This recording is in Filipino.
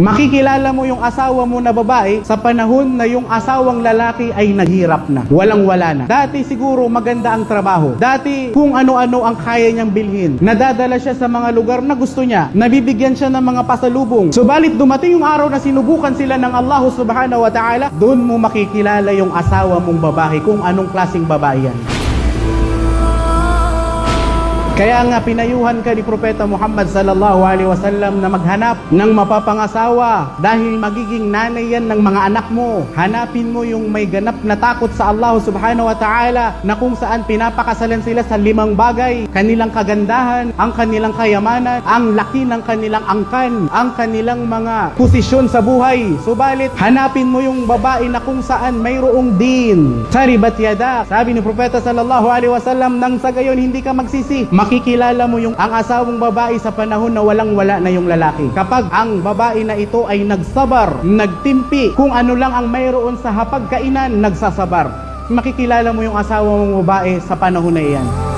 Makikilala mo yung asawa mo na babae sa panahon na yung asawang lalaki ay naghirap na, walang-wala na. Dati siguro maganda ang trabaho. Dati kung ano-ano ang kaya niyang bilhin. Nadadala siya sa mga lugar na gusto niya. Nabibigyan siya ng mga pasalubong. Subalit dumating yung araw na sinubukan sila ng Allah subhanahu wa ta'ala, doon mo makikilala yung asawa mong babae kung anong klaseng babae yan. Kaya nga pinayuhan ka ni Propeta Muhammad sallallahu alaihi wasallam na maghanap ng mapapangasawa dahil magiging nanay yan ng mga anak mo. Hanapin mo yung may ganap na takot sa Allah subhanahu wa ta'ala na kung saan pinapakasalan sila sa 5 bagay: kanilang kagandahan, ang kanilang kayamanan, ang laki ng kanilang angkan, ang kanilang mga posisyon sa buhay. Subalit hanapin mo yung babae na kung saan mayroong din. Saribat yada, sabi ni Propeta sallallahu alaihi wasallam, nang sa gayon hindi ka magsisi. Makikilala mo yung ang asawang babae sa panahon na walang-wala na yung lalaki. Kapag ang babae na ito ay nagsabar, nagtimpi, kung ano lang ang mayroon sa hapagkainan, nagsasabar. Makikilala mo yung asawa mong babae sa panahon na iyan.